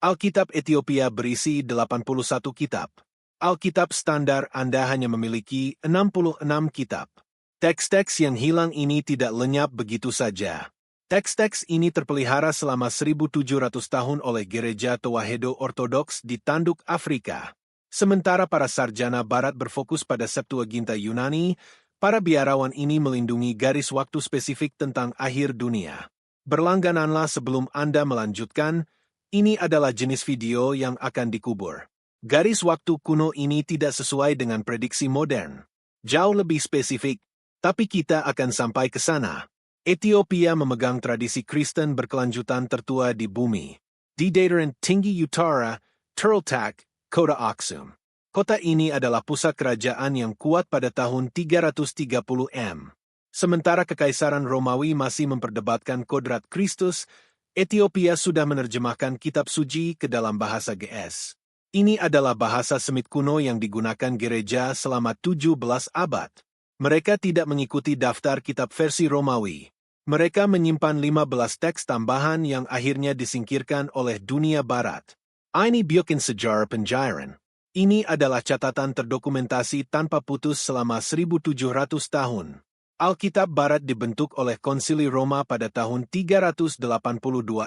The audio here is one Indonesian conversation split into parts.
Alkitab Ethiopia berisi 81 kitab. Alkitab standar Anda hanya memiliki 66 kitab. Teks-teks yang hilang ini tidak lenyap begitu saja. Teks-teks ini terpelihara selama 1.700 tahun oleh Gereja Tewahedo Ortodoks di Tanduk Afrika. Sementara para sarjana Barat berfokus pada Septuaginta Yunani, para biarawan ini melindungi garis waktu spesifik tentang akhir dunia. Berlanggananlah sebelum Anda melanjutkan, ini adalah jenis video yang akan dikubur. Garis waktu kuno ini tidak sesuai dengan prediksi modern. Jauh lebih spesifik, tapi kita akan sampai ke sana. Ethiopia memegang tradisi Kristen berkelanjutan tertua di bumi. Di dataran tinggi utara, Turltak, Kota Aksum. Kota ini adalah pusat kerajaan yang kuat pada tahun 330 M. Sementara Kekaisaran Romawi masih memperdebatkan kodrat Kristus, Ethiopia sudah menerjemahkan kitab suci ke dalam bahasa GS. Ini adalah bahasa Semit kuno yang digunakan gereja selama 17 abad. Mereka tidak mengikuti daftar kitab versi Romawi. Mereka menyimpan 15 teks tambahan yang akhirnya disingkirkan oleh dunia barat. Ini bukan sejarah penjairan. Ini adalah catatan terdokumentasi tanpa putus selama 1.700 tahun. Alkitab Barat dibentuk oleh Konsili Roma pada tahun 382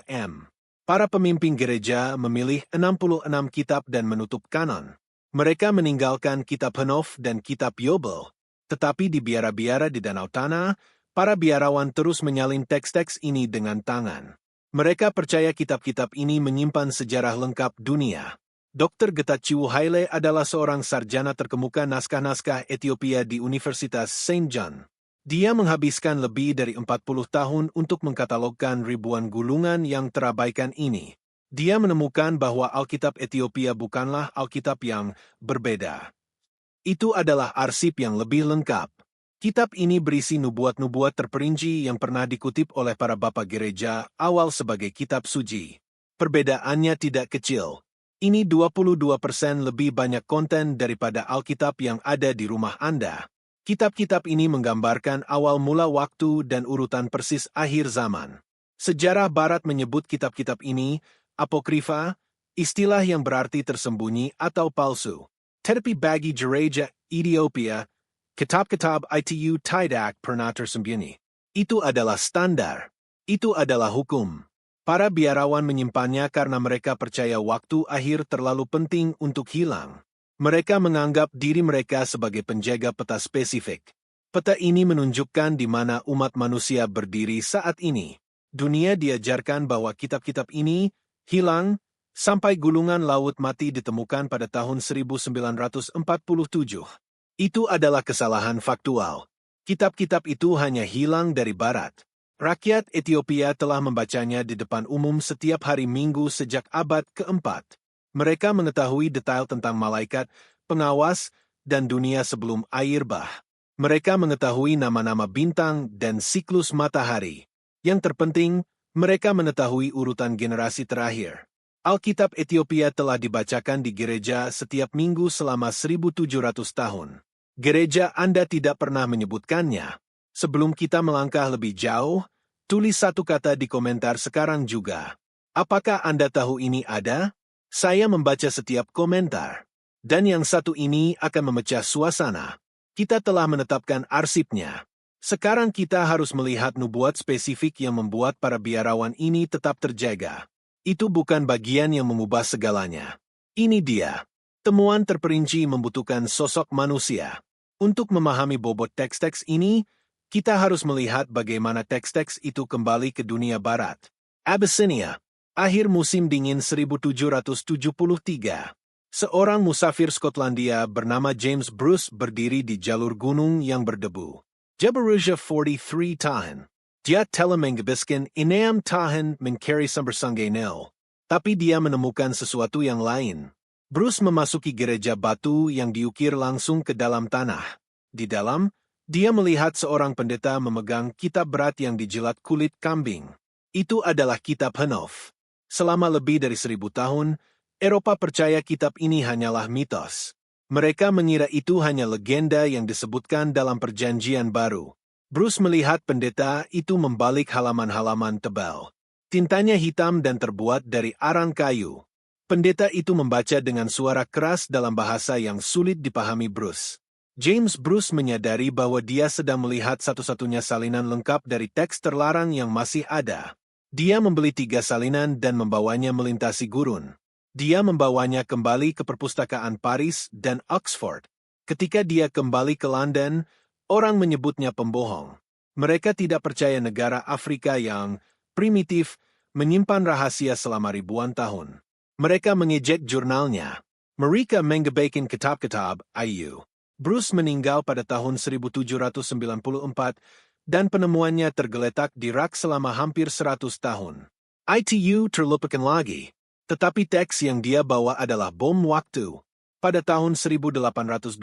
M. Para pemimpin gereja memilih 66 kitab dan menutup kanon. Mereka meninggalkan kitab Henof dan kitab Yobel. Tetapi di biara-biara di Danau Tanah, para biarawan terus menyalin teks-teks ini dengan tangan. Mereka percaya kitab-kitab ini menyimpan sejarah lengkap dunia. Dr. Getachew Haile adalah seorang sarjana terkemuka naskah-naskah Ethiopia di Universitas St. John. Dia menghabiskan lebih dari 40 tahun untuk mengkatalogkan ribuan gulungan yang terabaikan ini. Dia menemukan bahwa Alkitab Ethiopia bukanlah Alkitab yang berbeda. Itu adalah arsip yang lebih lengkap. Kitab ini berisi nubuat-nubuat terperinci yang pernah dikutip oleh para bapak gereja awal sebagai kitab suci. Perbedaannya tidak kecil. Ini 22% lebih banyak konten daripada Alkitab yang ada di rumah Anda. Kitab-kitab ini menggambarkan awal mula waktu dan urutan persis akhir zaman. Sejarah Barat menyebut kitab-kitab ini apokrifa, istilah yang berarti tersembunyi atau palsu. Tetapi bagi gereja Ethiopia, kitab-kitab itu tidak pernah tersembunyi. Itu adalah standar. Itu adalah hukum. Para biarawan menyimpannya karena mereka percaya waktu akhir terlalu penting untuk hilang. Mereka menganggap diri mereka sebagai penjaga peta spesifik. Peta ini menunjukkan di mana umat manusia berdiri saat ini. Dunia diajarkan bahwa kitab-kitab ini hilang sampai gulungan laut mati ditemukan pada tahun 1947. Itu adalah kesalahan faktual. Kitab-kitab itu hanya hilang dari Barat. Rakyat Ethiopia telah membacanya di depan umum setiap hari Minggu sejak abad keempat. Mereka mengetahui detail tentang malaikat, pengawas, dan dunia sebelum air bah. Mereka mengetahui nama-nama bintang dan siklus matahari. Yang terpenting, mereka mengetahui urutan generasi terakhir. Alkitab Ethiopia telah dibacakan di gereja setiap minggu selama 1.700 tahun. Gereja Anda tidak pernah menyebutkannya. Sebelum kita melangkah lebih jauh, tulis satu kata di komentar sekarang juga. Apakah Anda tahu ini ada? Saya membaca setiap komentar. Dan yang satu ini akan memecah suasana. Kita telah menetapkan arsipnya. Sekarang kita harus melihat nubuat spesifik yang membuat para biarawan ini tetap terjaga. Itu bukan bagian yang mengubah segalanya. Ini dia. Temuan terperinci membutuhkan sosok manusia. Untuk memahami bobot teks-teks ini, kita harus melihat bagaimana teks-teks itu kembali ke dunia Barat. Abyssinia. Akhir musim dingin 1773. Seorang musafir Skotlandia bernama James Bruce berdiri di jalur gunung yang berdebu. Jabaruja 43 tahan. Dia telah menghabiskan 6 tahun mencari sumber Nil. Tapi dia menemukan sesuatu yang lain. Bruce memasuki gereja batu yang diukir langsung ke dalam tanah. Di dalam, dia melihat seorang pendeta memegang kitab berat yang dijilat kulit kambing. Itu adalah kitab Henof. Selama lebih dari 1.000 tahun, Eropa percaya kitab ini hanyalah mitos. Mereka mengira itu hanya legenda yang disebutkan dalam perjanjian baru. Bruce melihat pendeta itu membalik halaman-halaman tebal. Tintanya hitam dan terbuat dari arang kayu. Pendeta itu membaca dengan suara keras dalam bahasa yang sulit dipahami Bruce. James Bruce menyadari bahwa dia sedang melihat satu-satunya salinan lengkap dari teks terlarang yang masih ada. Dia membeli 3 salinan dan membawanya melintasi gurun. Dia membawanya kembali ke perpustakaan Paris dan Oxford. Ketika dia kembali ke London, orang menyebutnya pembohong. Mereka tidak percaya negara Afrika yang primitif menyimpan rahasia selama ribuan tahun. Mereka mengejek jurnalnya. Mereka mengabaikan kitab-kitab IU. Bruce meninggal pada tahun 1794 dan penemuannya tergeletak di rak selama hampir 100 tahun. ITU terlupakan lagi, tetapi teks yang dia bawa adalah bom waktu. Pada tahun 1821,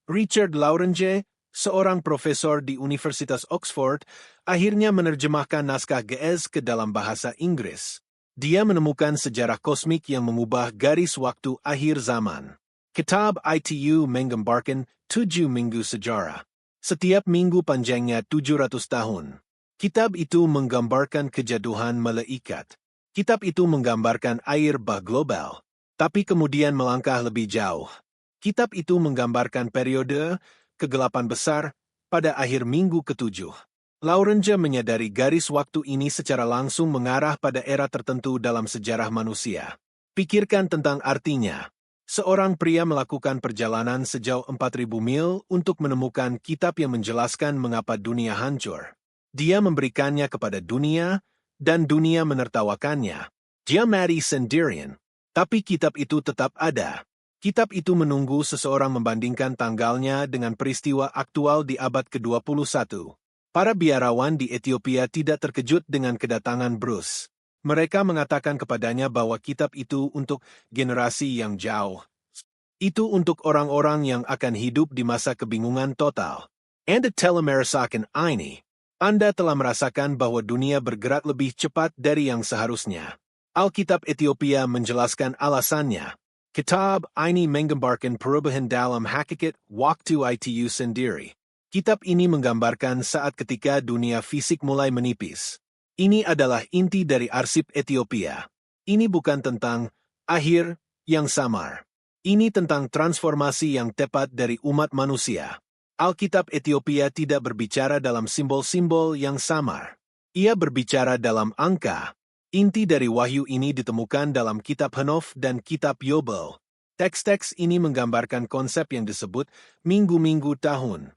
Richard Lawrence, seorang profesor di Universitas Oxford, akhirnya menerjemahkan naskah Ge'ez ke dalam bahasa Inggris. Dia menemukan sejarah kosmik yang mengubah garis waktu akhir zaman. Kitab ITU menggambarkan 7 minggu sejarah. Setiap minggu panjangnya 700 tahun. Kitab itu menggambarkan kejaduhan malaikat. Kitab itu menggambarkan air bah global. Tapi kemudian melangkah lebih jauh. Kitab itu menggambarkan periode kegelapan besar pada akhir minggu ke-7. Lawrence menyadari garis waktu ini secara langsung mengarah pada era tertentu dalam sejarah manusia. Pikirkan tentang artinya. Seorang pria melakukan perjalanan sejauh 4.000 mil untuk menemukan kitab yang menjelaskan mengapa dunia hancur. Dia memberikannya kepada dunia, dan dunia menertawakannya. Dia mati sendirian. Tapi kitab itu tetap ada. Kitab itu menunggu seseorang membandingkan tanggalnya dengan peristiwa aktual di abad ke-21. Para biarawan di Ethiopia tidak terkejut dengan kedatangan Bruce. Mereka mengatakan kepadanya bahwa kitab itu untuk generasi yang jauh. Itu untuk orang-orang yang akan hidup di masa kebingungan total. Anda telah merasakan ini. Anda telah merasakan bahwa dunia bergerak lebih cepat dari yang seharusnya. Alkitab Ethiopia menjelaskan alasannya. Kitab ini menggambarkan perubahan dalam hakikat waktu ITU sendiri. Kitab ini menggambarkan saat ketika dunia fisik mulai menipis. Ini adalah inti dari arsip Ethiopia. Ini bukan tentang akhir yang samar. Ini tentang transformasi yang tepat dari umat manusia. Alkitab Ethiopia tidak berbicara dalam simbol-simbol yang samar. Ia berbicara dalam angka. Inti dari wahyu ini ditemukan dalam kitab Henof dan kitab Yobel. Teks-teks ini menggambarkan konsep yang disebut minggu-minggu tahun.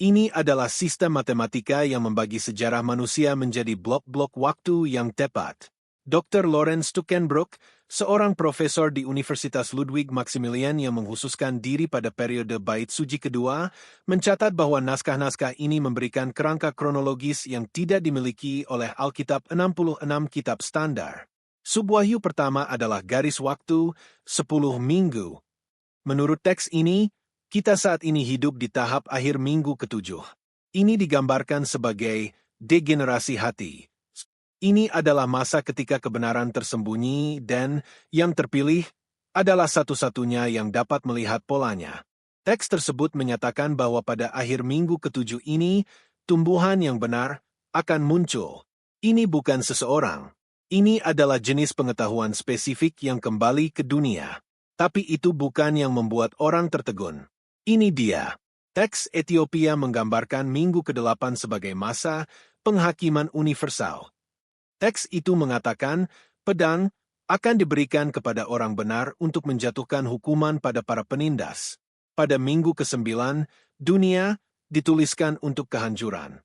Ini adalah sistem matematika yang membagi sejarah manusia menjadi blok-blok waktu yang tepat. Dr. Lawrence Stukenbrook, seorang profesor di Universitas Ludwig Maximilian yang menghususkan diri pada periode Bait Suci kedua, mencatat bahwa naskah-naskah ini memberikan kerangka kronologis yang tidak dimiliki oleh Alkitab 66 kitab standar. Subwahyu pertama adalah garis waktu 10 minggu. Menurut teks ini, kita saat ini hidup di tahap akhir minggu ke-7. Ini digambarkan sebagai degenerasi hati. Ini adalah masa ketika kebenaran tersembunyi dan yang terpilih adalah satu-satunya yang dapat melihat polanya. Teks tersebut menyatakan bahwa pada akhir minggu ke-7 ini, tumbuhan yang benar akan muncul. Ini bukan seseorang. Ini adalah jenis pengetahuan spesifik yang kembali ke dunia. Tapi itu bukan yang membuat orang tertegun. Ini dia. Teks Ethiopia menggambarkan minggu ke-8 sebagai masa penghakiman universal. Teks itu mengatakan, pedang akan diberikan kepada orang benar untuk menjatuhkan hukuman pada para penindas. Pada minggu ke-9, dunia dituliskan untuk kehancuran.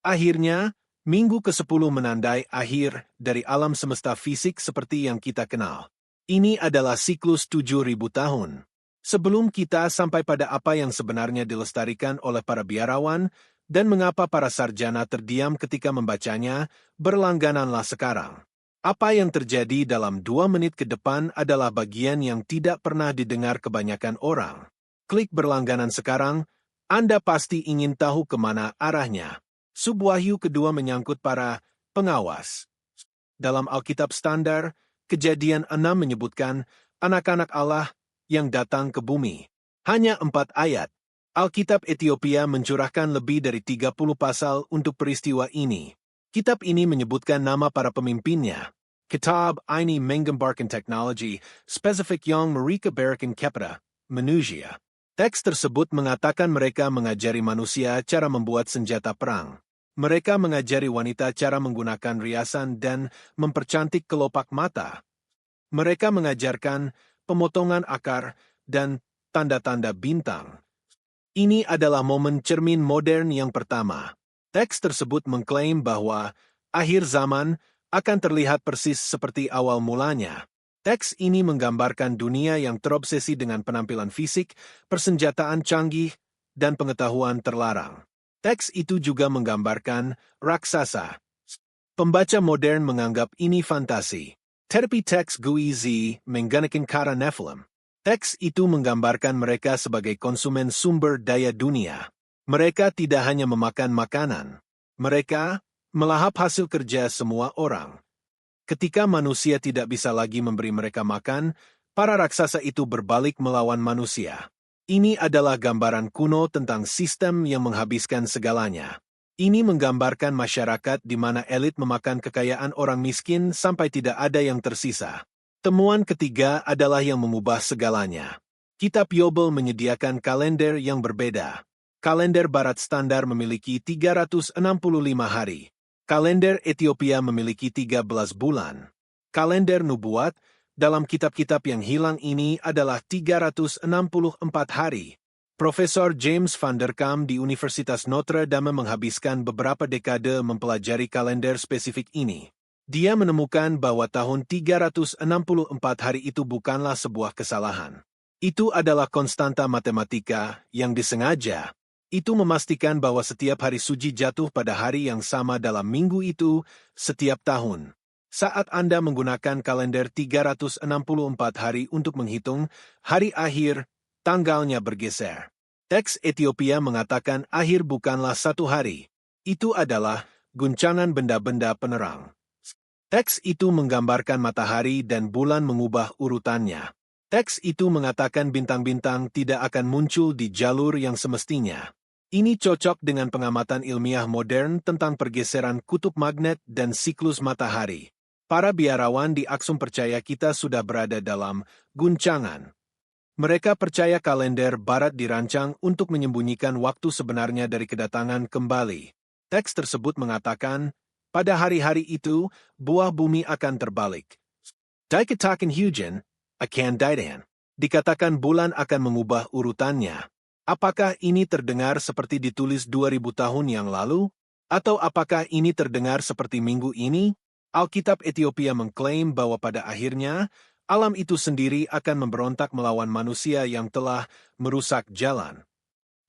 Akhirnya, minggu ke-10 menandai akhir dari alam semesta fisik seperti yang kita kenal. Ini adalah siklus 7.000 tahun. Sebelum kita sampai pada apa yang sebenarnya dilestarikan oleh para biarawan, dan mengapa para sarjana terdiam ketika membacanya, berlanggananlah sekarang. Apa yang terjadi dalam 2 menit ke depan adalah bagian yang tidak pernah didengar kebanyakan orang. Klik berlangganan sekarang, Anda pasti ingin tahu kemana arahnya. Subwahyu kedua menyangkut para pengawas. Dalam Alkitab standar, Kejadian 6 menyebutkan anak-anak Allah yang datang ke bumi. Hanya 4 ayat. Alkitab Ethiopia mencurahkan lebih dari 30 pasal untuk peristiwa ini. Kitab ini menyebutkan nama para pemimpinnya. Kitab ini menggambarkan teknologi spesifik yang mereka berikan kepada manusia. Teks tersebut mengatakan mereka mengajari manusia cara membuat senjata perang. Mereka mengajari wanita cara menggunakan riasan dan mempercantik kelopak mata. Mereka mengajarkan pemotongan akar dan tanda-tanda bintang. Ini adalah momen cermin modern yang pertama. Teks tersebut mengklaim bahwa akhir zaman akan terlihat persis seperti awal mulanya. Teks ini menggambarkan dunia yang terobsesi dengan penampilan fisik, persenjataan canggih, dan pengetahuan terlarang. Teks itu juga menggambarkan raksasa. Pembaca modern menganggap ini fantasi. Tetapi teks Guizi menggunakan kata Nephilim. Teks itu menggambarkan mereka sebagai konsumen sumber daya dunia. Mereka tidak hanya memakan makanan. Mereka melahap hasil kerja semua orang. Ketika manusia tidak bisa lagi memberi mereka makan, para raksasa itu berbalik melawan manusia. Ini adalah gambaran kuno tentang sistem yang menghabiskan segalanya. Ini menggambarkan masyarakat di mana elit memakan kekayaan orang miskin sampai tidak ada yang tersisa. Temuan ketiga adalah yang mengubah segalanya. Kitab Yobel menyediakan kalender yang berbeda. Kalender Barat standar memiliki 365 hari. Kalender Ethiopia memiliki 13 bulan. Kalender nubuat dalam kitab-kitab yang hilang ini adalah 364 hari. Profesor James van der Kam di Universitas Notre Dame menghabiskan beberapa dekade mempelajari kalender spesifik ini. Dia menemukan bahwa tahun 364 hari itu bukanlah sebuah kesalahan. Itu adalah konstanta matematika yang disengaja. Itu memastikan bahwa setiap hari suci jatuh pada hari yang sama dalam minggu itu setiap tahun. Saat Anda menggunakan kalender 364 hari untuk menghitung hari akhir, tanggalnya bergeser. Teks Ethiopia mengatakan akhir bukanlah satu hari. Itu adalah guncangan benda-benda penerang. Teks itu menggambarkan matahari dan bulan mengubah urutannya. Teks itu mengatakan bintang-bintang tidak akan muncul di jalur yang semestinya. Ini cocok dengan pengamatan ilmiah modern tentang pergeseran kutub magnet dan siklus matahari. Para biarawan di Aksum percaya kita sudah berada dalam guncangan. Mereka percaya kalender barat dirancang untuk menyembunyikan waktu sebenarnya dari kedatangan kembali. Teks tersebut mengatakan, pada hari-hari itu, buah bumi akan terbalik. Dikatakan hujan, akan daidan. Dikatakan bulan akan mengubah urutannya. Apakah ini terdengar seperti ditulis 2000 tahun yang lalu? Atau apakah ini terdengar seperti minggu ini? Alkitab Ethiopia mengklaim bahwa pada akhirnya, alam itu sendiri akan memberontak melawan manusia yang telah merusak jalan.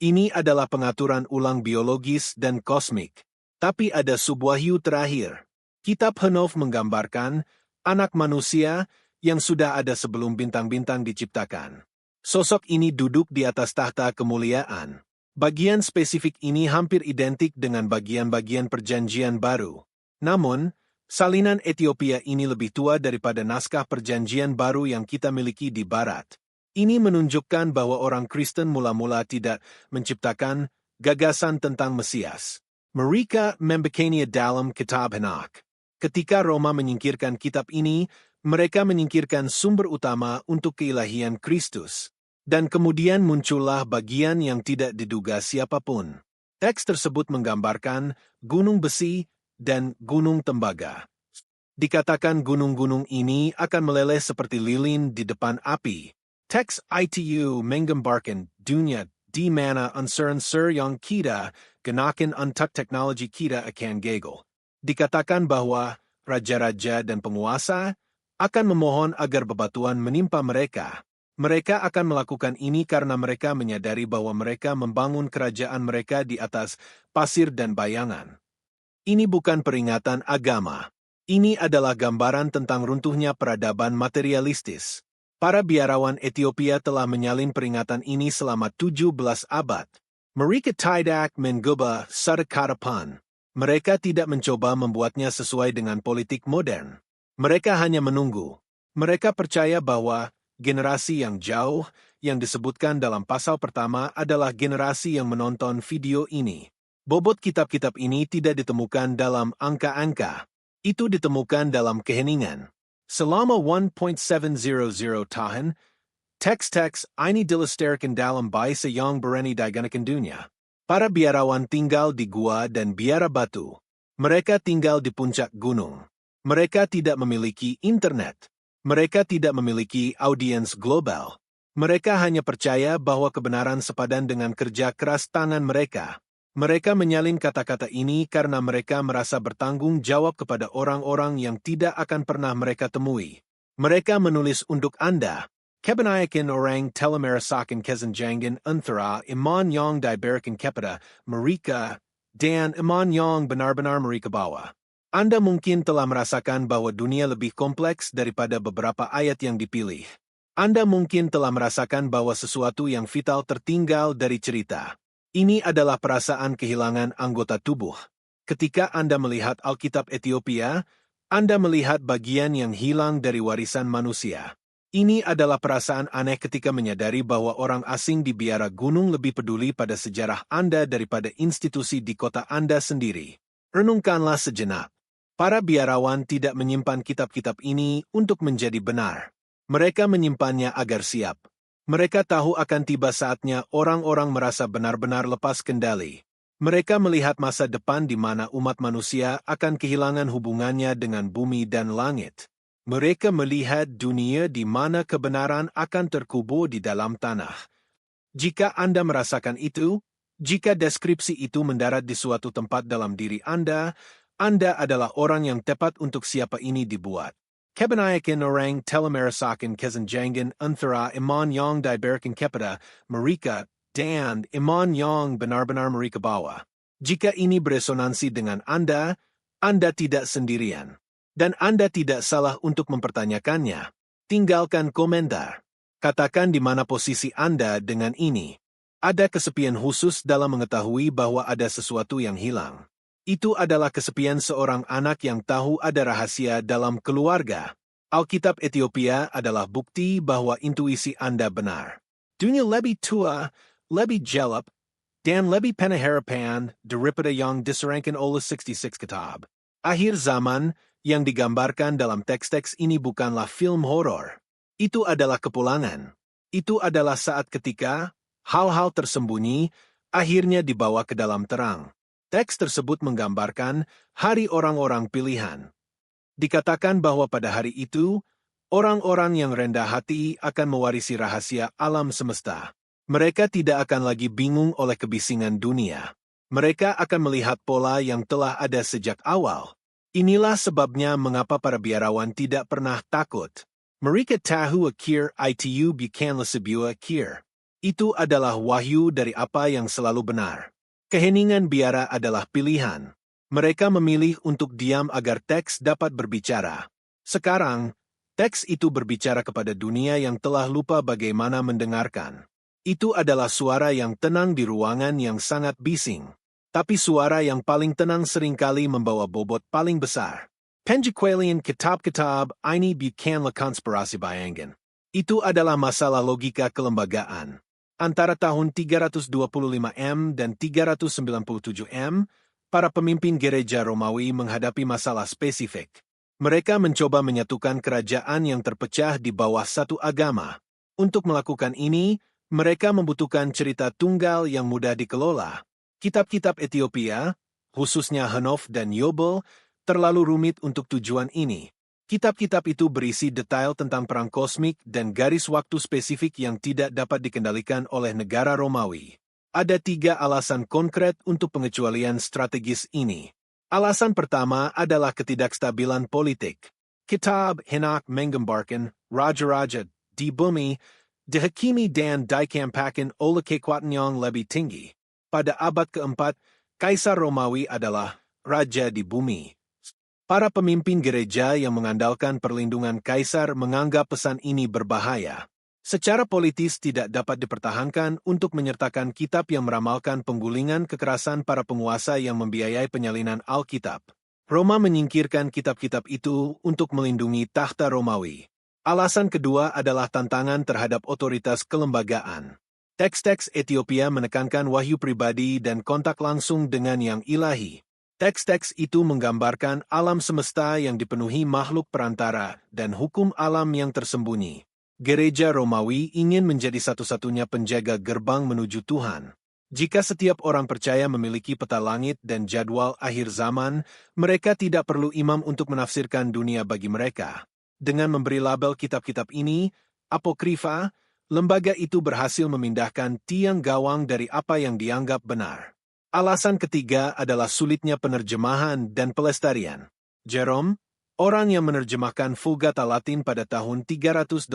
Ini adalah pengaturan ulang biologis dan kosmik. Tapi ada subwahyu terakhir. Kitab Henof menggambarkan anak manusia yang sudah ada sebelum bintang-bintang diciptakan. Sosok ini duduk di atas tahta kemuliaan. Bagian spesifik ini hampir identik dengan bagian-bagian perjanjian baru. Namun, salinan Ethiopia ini lebih tua daripada naskah perjanjian baru yang kita miliki di Barat. Ini menunjukkan bahwa orang Kristen mula-mula tidak menciptakan gagasan tentang Mesias. Mereka membacanya dalam kitab Henoch. Ketika Roma menyingkirkan kitab ini, mereka menyingkirkan sumber utama untuk keilahian Kristus. Dan kemudian muncullah bagian yang tidak diduga siapapun. Teks tersebut menggambarkan gunung besi dan gunung tembaga. Dikatakan gunung-gunung ini akan meleleh seperti lilin di depan api. Teks itu menggambarkan dunia di mana unsur-unsur yang kita gunakan untuk teknologi kita akan gagal. Dikatakan bahwa raja-raja dan penguasa akan memohon agar bebatuan menimpa mereka. Mereka akan melakukan ini karena mereka menyadari bahwa mereka membangun kerajaan mereka di atas pasir dan bayangan. Ini bukan peringatan agama. Ini adalah gambaran tentang runtuhnya peradaban materialistis. Para biarawan Ethiopia telah menyalin peringatan ini selama 17 abad. Mereka tidak mengubah satu kata pun. Mereka tidak mencoba membuatnya sesuai dengan politik modern. Mereka hanya menunggu. Mereka percaya bahwa generasi yang jauh yang disebutkan dalam pasal pertama adalah generasi yang menonton video ini. Bobot kitab-kitab ini tidak ditemukan dalam angka-angka. Itu ditemukan dalam keheningan. Selama 1.700 tahun, teks-teks ini dilestarikan dalam bahasa yang berani digunakan dunia. Para biarawan tinggal di gua dan biara batu. Mereka tinggal di puncak gunung. Mereka tidak memiliki internet. Mereka tidak memiliki audiens global. Mereka hanya percaya bahwa kebenaran sepadan dengan kerja keras tangan mereka. Mereka menyalin kata-kata ini karena mereka merasa bertanggung jawab kepada orang-orang yang tidak akan pernah mereka temui. Mereka menulis untuk Anda. Kebanyakan orang telah merasakan kesenjangan antara iman yang diberikan kepada mereka dan iman yang benar-benar mereka bawa. Anda mungkin telah merasakan bahwa dunia lebih kompleks daripada beberapa ayat yang dipilih. Anda mungkin telah merasakan bahwa sesuatu yang vital tertinggal dari cerita. Ini adalah perasaan kehilangan anggota tubuh. Ketika Anda melihat Alkitab Ethiopia, Anda melihat bagian yang hilang dari warisan manusia. Ini adalah perasaan aneh ketika menyadari bahwa orang asing di biara gunung lebih peduli pada sejarah Anda daripada institusi di kota Anda sendiri. Renungkanlah sejenak. Para biarawan tidak menyimpan kitab-kitab ini untuk menjadi benar. Mereka menyimpannya agar siap. Mereka tahu akan tiba saatnya orang-orang merasa benar-benar lepas kendali. Mereka melihat masa depan di mana umat manusia akan kehilangan hubungannya dengan bumi dan langit. Mereka melihat dunia di mana kebenaran akan terkubur di dalam tanah. Jika Anda merasakan itu, jika deskripsi itu mendarat di suatu tempat dalam diri Anda adalah orang yang tepat untuk siapa ini dibuat. Kebanyakan orang telah merasakan kesenjangan antara iman yang diberikan kepada mereka dan iman yang benar-benar mereka bawa. Jika ini beresonansi dengan Anda tidak sendirian. Dan Anda tidak salah untuk mempertanyakannya. Tinggalkan komentar. Katakan di mana posisi Anda dengan ini. Ada kesepian khusus dalam mengetahui bahwa ada sesuatu yang hilang. Itu adalah kesepian seorang anak yang tahu ada rahasia dalam keluarga. Alkitab Ethiopia adalah bukti bahwa intuisi Anda benar. Dunia lebih tua, lebih gelap, dan lebih penuh harapan daripada yang disarankan oleh 66 kitab. Akhir zaman yang digambarkan dalam teks-teks ini bukanlah film horor. Itu adalah kepulangan. Itu adalah saat ketika hal-hal tersembunyi akhirnya dibawa ke dalam terang. Teks tersebut menggambarkan hari orang-orang pilihan. Dikatakan bahwa pada hari itu, orang-orang yang rendah hati akan mewarisi rahasia alam semesta. Mereka tidak akan lagi bingung oleh kebisingan dunia. Mereka akan melihat pola yang telah ada sejak awal. Inilah sebabnya mengapa para biarawan tidak pernah takut. Mereka tahu akhir itu bukanlah sebuah akhir. Itu adalah wahyu dari apa yang selalu benar. Keheningan biara adalah pilihan. Mereka memilih untuk diam agar teks dapat berbicara. Sekarang, teks itu berbicara kepada dunia yang telah lupa bagaimana mendengarkan. Itu adalah suara yang tenang di ruangan yang sangat bising. Tapi suara yang paling tenang seringkali membawa bobot paling besar. Penjequalian kitab-kitab ini bukanlah konspirasi bayangan. Itu adalah masalah logika kelembagaan. Antara tahun 325 M dan 397 M, para pemimpin gereja Romawi menghadapi masalah spesifik. Mereka mencoba menyatukan kerajaan yang terpecah di bawah satu agama. Untuk melakukan ini, mereka membutuhkan cerita tunggal yang mudah dikelola. Kitab-kitab Ethiopia, khususnya Henof dan Yobel, terlalu rumit untuk tujuan ini. Kitab-kitab itu berisi detail tentang perang kosmik dan garis waktu spesifik yang tidak dapat dikendalikan oleh negara Romawi. Ada 3 alasan konkret untuk pengecualian strategis ini. Alasan pertama adalah ketidakstabilan politik. Kitab Henoch menggambarkan raja-raja di bumi dihakimi dan dikampakan oleh kekuatan yang lebih tinggi. Pada abad keempat, Kaisar Romawi adalah raja di bumi. Para pemimpin gereja yang mengandalkan perlindungan kaisar menganggap pesan ini berbahaya. Secara politis tidak dapat dipertahankan untuk menyertakan kitab yang meramalkan penggulingan kekerasan para penguasa yang membiayai penyalinan Alkitab. Roma menyingkirkan kitab-kitab itu untuk melindungi takhta Romawi. Alasan kedua adalah tantangan terhadap otoritas kelembagaan. Teks-teks Ethiopia menekankan wahyu pribadi dan kontak langsung dengan yang ilahi. Teks-teks itu menggambarkan alam semesta yang dipenuhi makhluk perantara dan hukum alam yang tersembunyi. Gereja Romawi ingin menjadi satu-satunya penjaga gerbang menuju Tuhan. Jika setiap orang percaya memiliki peta langit dan jadwal akhir zaman, mereka tidak perlu imam untuk menafsirkan dunia bagi mereka. Dengan memberi label kitab-kitab ini, apokrifa, lembaga itu berhasil memindahkan tiang gawang dari apa yang dianggap benar. Alasan ketiga adalah sulitnya penerjemahan dan pelestarian. Jerome, orang yang menerjemahkan Vulgata Latin pada tahun 382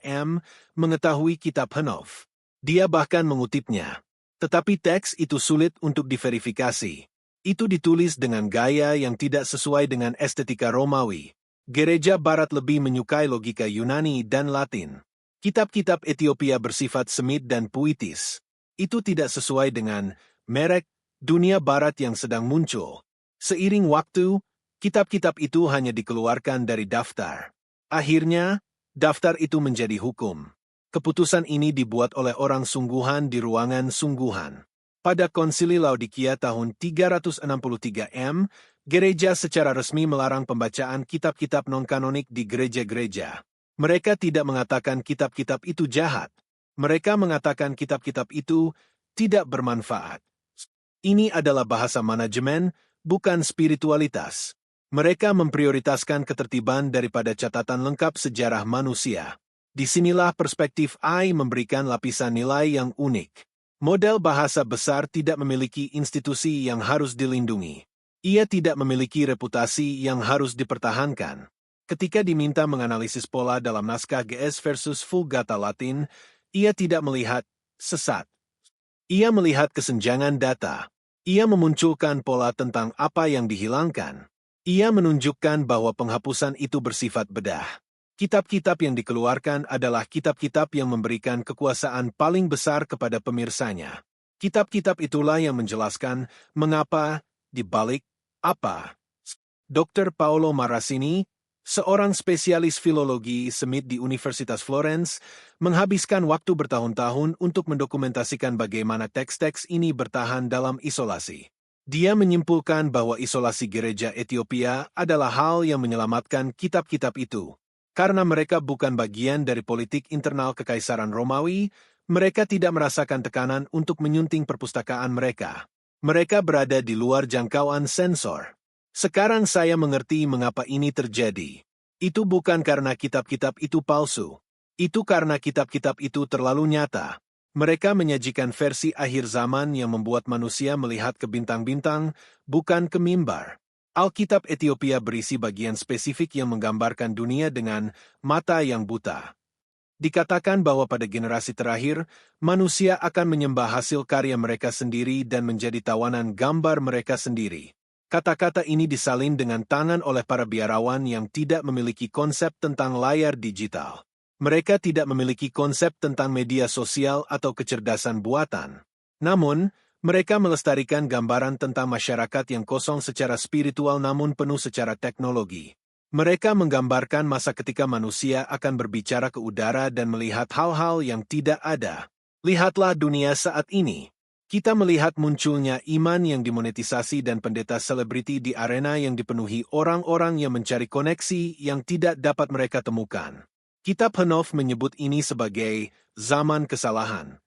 M, mengetahui kitab Henof. Dia bahkan mengutipnya. Tetapi teks itu sulit untuk diverifikasi. Itu ditulis dengan gaya yang tidak sesuai dengan estetika Romawi. Gereja Barat lebih menyukai logika Yunani dan Latin. Kitab-kitab Etiopia bersifat semit dan puitis. Itu tidak sesuai dengan merek dunia Barat yang sedang muncul. Seiring waktu, kitab-kitab itu hanya dikeluarkan dari daftar. Akhirnya, daftar itu menjadi hukum. Keputusan ini dibuat oleh orang sungguhan di ruangan sungguhan. Pada Konsili Laodikia tahun 363 M, gereja secara resmi melarang pembacaan kitab-kitab non-kanonik di gereja-gereja. Mereka tidak mengatakan kitab-kitab itu jahat. Mereka mengatakan kitab-kitab itu tidak bermanfaat. Ini adalah bahasa manajemen, bukan spiritualitas. Mereka memprioritaskan ketertiban daripada catatan lengkap sejarah manusia. Disinilah perspektif I memberikan lapisan nilai yang unik. Model bahasa besar tidak memiliki institusi yang harus dilindungi. Ia tidak memiliki reputasi yang harus dipertahankan. Ketika diminta menganalisis pola dalam naskah GS versus Vulgata Latin, ia tidak melihat sesat. Ia melihat kesenjangan data. Ia memunculkan pola tentang apa yang dihilangkan. Ia menunjukkan bahwa penghapusan itu bersifat bedah. Kitab-kitab yang dikeluarkan adalah kitab-kitab yang memberikan kekuasaan paling besar kepada pemirsanya. Kitab-kitab itulah yang menjelaskan mengapa, dibalik, apa. Dr. Paolo Marasini, seorang spesialis filologi semit di Universitas Florence, menghabiskan waktu bertahun-tahun untuk mendokumentasikan bagaimana teks-teks ini bertahan dalam isolasi. Dia menyimpulkan bahwa isolasi gereja Etiopia adalah hal yang menyelamatkan kitab-kitab itu. Karena mereka bukan bagian dari politik internal Kekaisaran Romawi, mereka tidak merasakan tekanan untuk menyunting perpustakaan mereka. Mereka berada di luar jangkauan sensor. Sekarang saya mengerti mengapa ini terjadi. Itu bukan karena kitab-kitab itu palsu. Itu karena kitab-kitab itu terlalu nyata. Mereka menyajikan versi akhir zaman yang membuat manusia melihat ke bintang-bintang, bukan ke mimbar. Alkitab Etiopia berisi bagian spesifik yang menggambarkan dunia dengan mata yang buta. Dikatakan bahwa pada generasi terakhir, manusia akan menyembah hasil karya mereka sendiri dan menjadi tawanan gambar mereka sendiri. Kata-kata ini disalin dengan tangan oleh para biarawan yang tidak memiliki konsep tentang layar digital. Mereka tidak memiliki konsep tentang media sosial atau kecerdasan buatan. Namun, mereka melestarikan gambaran tentang masyarakat yang kosong secara spiritual namun penuh secara teknologi. Mereka menggambarkan masa ketika manusia akan berbicara ke udara dan melihat hal-hal yang tidak ada. Lihatlah dunia saat ini. Kita melihat munculnya iman yang dimonetisasi dan pendeta selebriti di arena yang dipenuhi orang-orang yang mencari koneksi yang tidak dapat mereka temukan. Kitab Henof menyebut ini sebagai zaman kesalahan.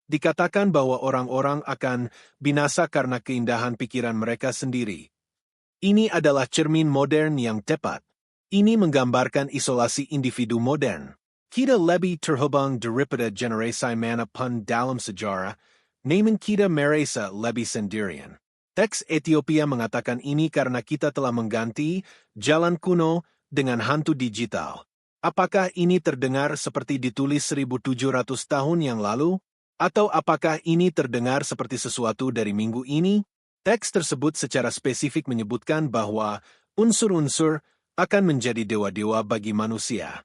Dikatakan bahwa orang-orang akan binasa karena keindahan pikiran mereka sendiri. Ini adalah cermin modern yang tepat. Ini menggambarkan isolasi individu modern. Kita lebih terhubung daripada generasi manapun dalam sejarah, namun kita merasa lebih sendirian. Teks Etiopia mengatakan ini karena kita telah mengganti jalan kuno dengan hantu digital. Apakah ini terdengar seperti ditulis 1700 tahun yang lalu? Atau apakah ini terdengar seperti sesuatu dari minggu ini? Teks tersebut secara spesifik menyebutkan bahwa unsur-unsur akan menjadi dewa-dewa bagi manusia.